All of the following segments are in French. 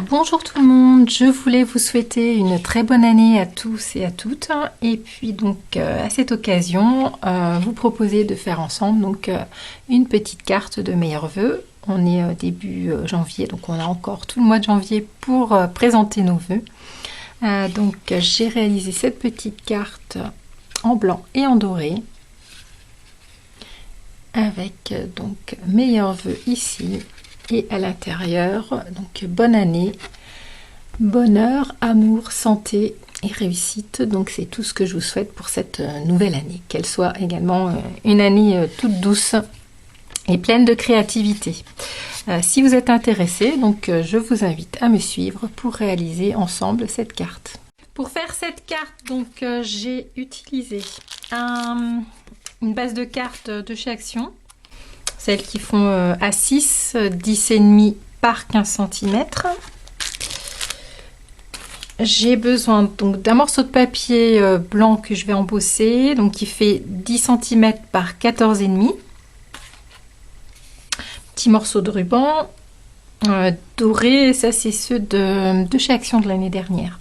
Bonjour tout le monde, je voulais vous souhaiter une très bonne année à tous et à toutes et puis donc à cette occasion vous proposer de faire ensemble une petite carte de meilleurs vœux. On est début janvier, donc on a encore tout le mois de janvier pour présenter nos vœux. Donc j'ai réalisé cette petite carte en blanc et en doré avec donc meilleurs vœux ici. Et à l'intérieur, donc bonne année, bonheur, amour, santé et réussite. Donc c'est tout ce que je vous souhaite pour cette nouvelle année. Qu'elle soit également une année toute douce et pleine de créativité. Si vous êtes intéressé, donc je vous invite à me suivre pour réaliser ensemble cette carte. Pour faire cette carte, donc j'ai utilisé une base de cartes de chez Action. Celles qui font à 6, 10,5 par 15 cm. J'ai besoin donc d'un morceau de papier blanc que je vais embosser, donc qui fait 10 cm par 14,5. Petit morceau de ruban doré, ça c'est ceux de chez Action de l'année dernière.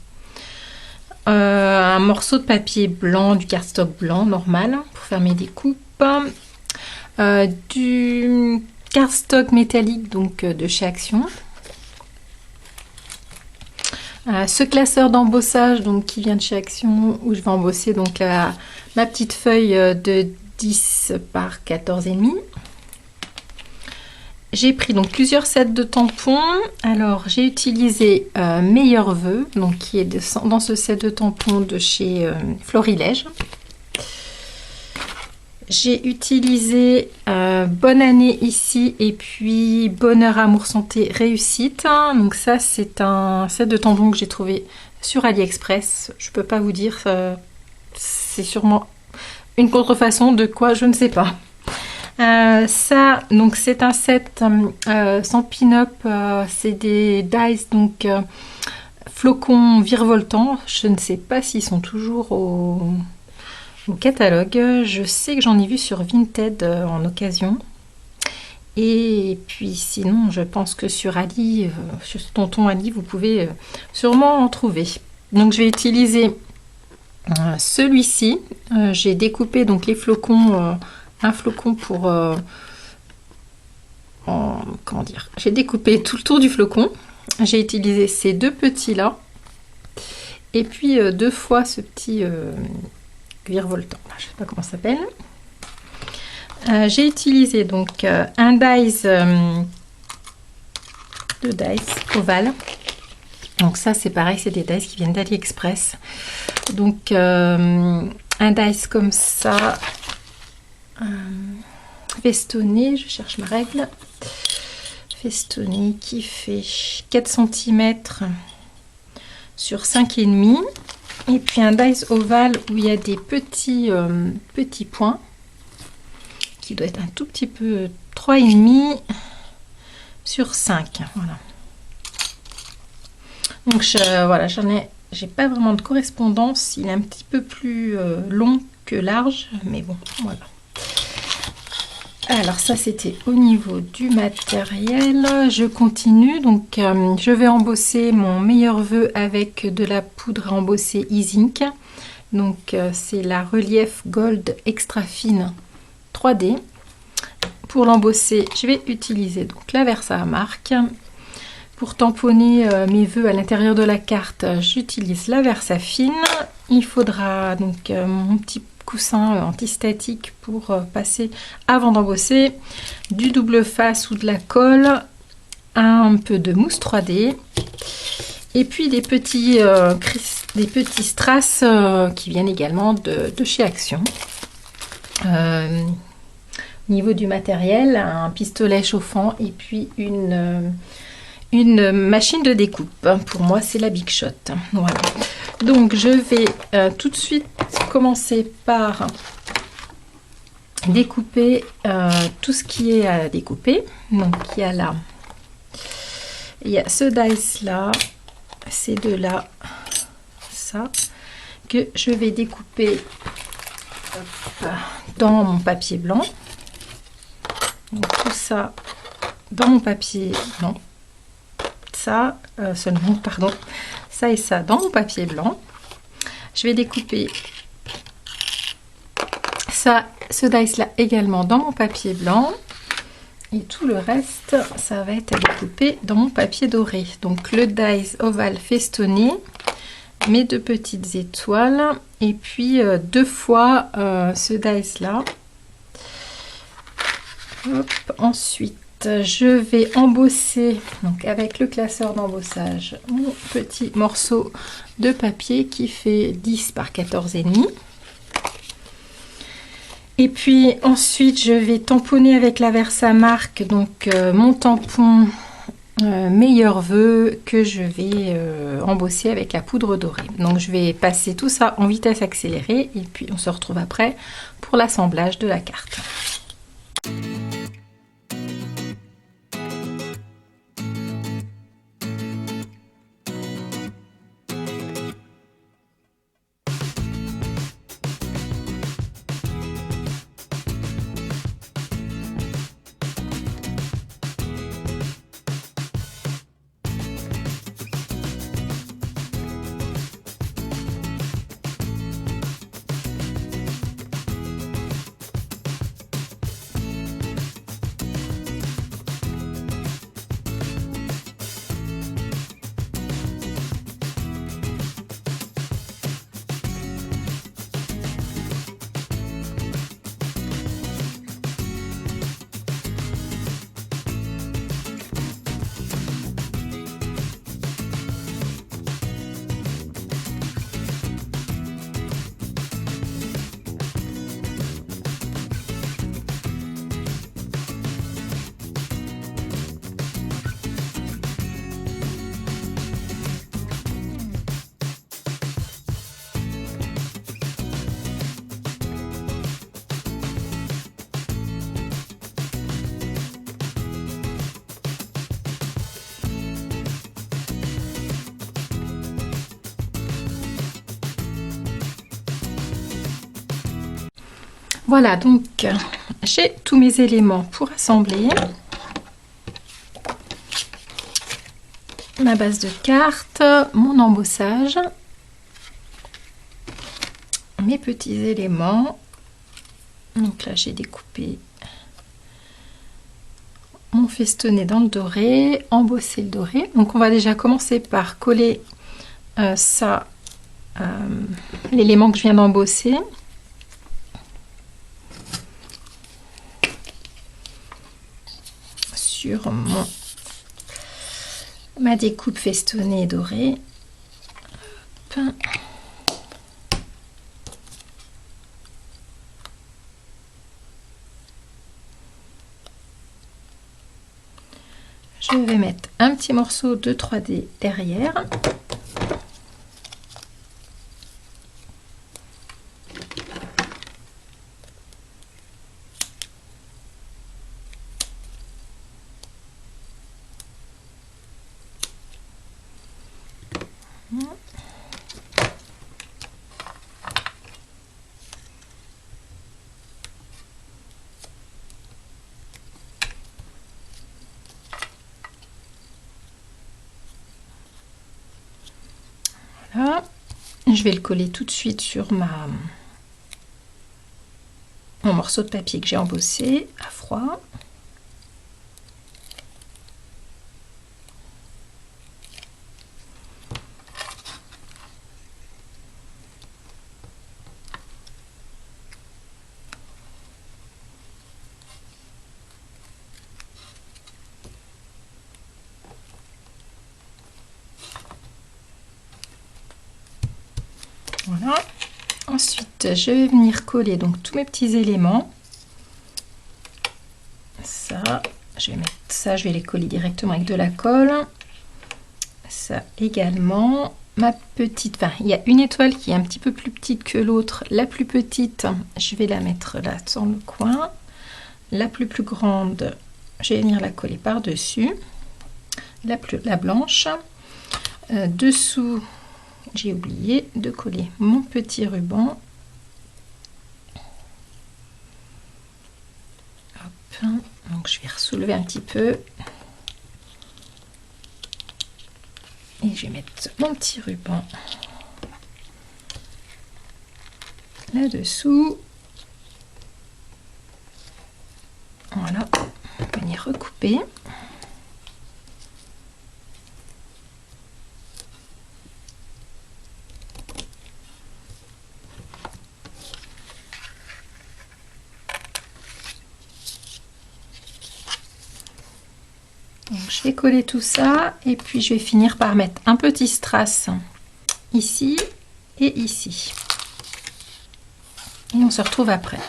Un morceau de papier blanc, du cardstock blanc normal pour faire mes découpes. Du cardstock métallique donc de chez Action. Ce classeur d'embossage donc qui vient de chez Action où je vais embosser donc ma petite feuille de 10 par 14,5. J'ai pris donc plusieurs sets de tampons. Alors j'ai utilisé Meilleurs Vœux, donc qui est dans ce set de tampons de chez Florilège. J'ai utilisé bonne année ici et puis bonheur, amour, santé, réussite. Donc ça c'est un set de tampons que j'ai trouvé sur AliExpress. Je peux pas vous dire, c'est sûrement une contrefaçon de quoi, je ne sais pas. Ça donc c'est un set sans pin-up, c'est des dies donc flocons virevoltants. Je ne sais pas s'ils sont toujours au catalogue. Je sais que j'en ai vu sur Vinted en occasion. Et puis sinon, je pense que sur Ali, sur Tonton Ali, vous pouvez sûrement en trouver. Donc je vais utiliser celui-ci. J'ai découpé donc les flocons, un flocon pour... comment dire, j'ai découpé tout le tour du flocon. J'ai utilisé ces deux petits-là. Et puis deux fois ce petit... virevoltant, je sais pas comment ça s'appelle. J'ai utilisé donc un dies, deux dies ovales. Donc ça c'est pareil, c'est des dies qui viennent d'AliExpress. Donc un dies comme ça, festonné, je cherche ma règle, festonné qui fait 4 cm sur 5,5. Et puis un dies ovale où il y a des petits points qui doit être un tout petit peu 3,5 sur 5. Voilà. Donc voilà, j'ai pas vraiment de correspondance. Il est un petit peu plus long que large, mais bon, voilà. Alors ça c'était au niveau du matériel. Je continue, donc je vais embosser mon meilleur vœu avec de la poudre à embosser E-Zinc. Donc c'est la Relief Gold Extra Fine 3D. Pour l'embosser, je vais utiliser donc la Versamark. Pour tamponner mes vœux à l'intérieur de la carte, j'utilise la Versafine. Il faudra donc mon petit coussin antistatique pour passer avant d'embosser, du double face ou de la colle, un peu de mousse 3D et puis des petits strass qui viennent également de chez Action. Au niveau du matériel, un pistolet chauffant et puis une machine de découpe. Pour moi c'est la Big Shot. Voilà. Donc je vais tout de suite commencer par découper tout ce qui est à découper. Donc il y a ce dice là, ces deux là, ça que je vais découper dans mon papier blanc. Donc tout ça dans mon papier blanc. ça, seulement, pardon, ça et ça dans mon papier blanc. Je vais découper ça, ce dice là également dans mon papier blanc. Et tout le reste, ça va être à découper dans mon papier doré. Donc le dice ovale festonné, mes 2 petites étoiles, et puis 2 fois ce dice là. Hop. Ensuite, je vais embosser donc avec le classeur d'embossage mon petit morceau de papier qui fait 10 par 14,5. Et puis ensuite, je vais tamponner avec la Versamark donc mon tampon meilleur vœu que je vais embosser avec la poudre dorée. Donc je vais passer tout ça en vitesse accélérée et puis on se retrouve après pour l'assemblage de la carte. Voilà, donc j'ai tous mes éléments pour assembler. Ma base de cartes, mon embossage, mes petits éléments. Donc là, j'ai découpé mon festonné dans le doré, embosser le doré. Donc on va déjà commencer par coller l'élément que je viens d'embosser. Sur ma découpe festonnée dorée. Hop. Je vais mettre un petit morceau de 3D derrière. Voilà. Je vais le coller tout de suite sur mon morceau de papier que j'ai embossé à froid. Voilà. Ensuite, je vais venir coller donc tous mes petits éléments. Ça, je vais mettre ça, je vais les coller directement avec de la colle. Ça également. Ma petite, enfin, il y a une étoile qui est un petit peu plus petite que l'autre. La plus petite, je vais la mettre là dans le coin. La plus grande, je vais venir la coller par-dessus. La blanche. Dessous, j'ai oublié de coller mon petit ruban. Hop. Donc je vais ressoulever un petit peu. Et je vais mettre mon petit ruban là-dessous. Voilà, on va venir recouper. Donc, je vais coller tout ça et puis je vais finir par mettre un petit strass ici et ici. Et on se retrouve après.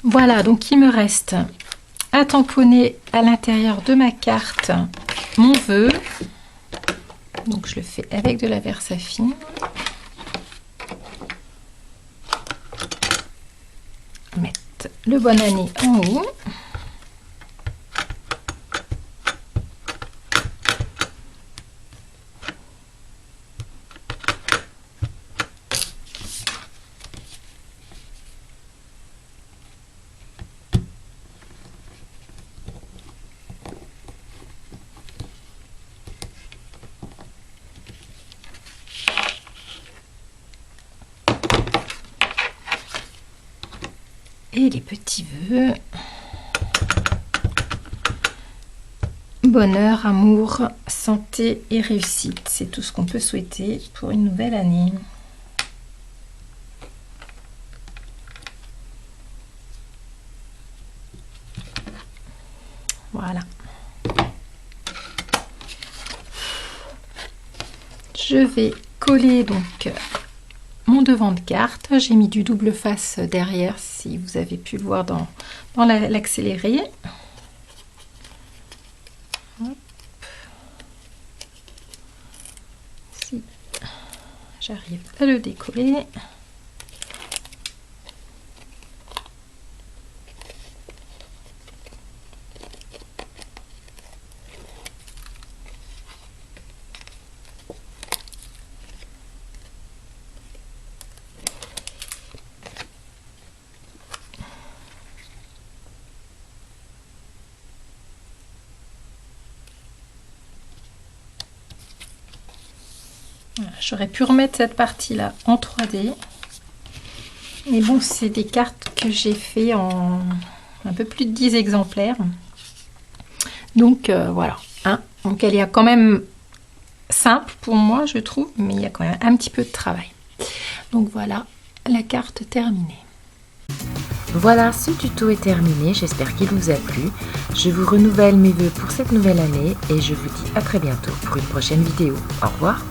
Voilà, donc il me reste à tamponner à l'intérieur de ma carte mon vœu. Donc je le fais avec de la Versafine. Mettre le bonne année en haut. Et les petits vœux. Bonheur, amour, santé et réussite. C'est tout ce qu'on peut souhaiter pour une nouvelle année. Voilà. Je vais coller donc mon devant de carte. J'ai mis du double face derrière, si vous avez pu le voir dans l'accéléré. Si j'arrive à le décoller. J'aurais pu remettre cette partie là en 3D, mais bon, c'est des cartes que j'ai fait en un peu plus de 10 exemplaires, donc voilà, hein. Donc elle est quand même simple pour moi, je trouve, mais il y a quand même un petit peu de travail. Donc voilà, la carte terminée. Voilà, ce tuto est terminé, j'espère qu'il vous a plu. Je vous renouvelle mes vœux pour cette nouvelle année et je vous dis à très bientôt pour une prochaine vidéo. Au revoir.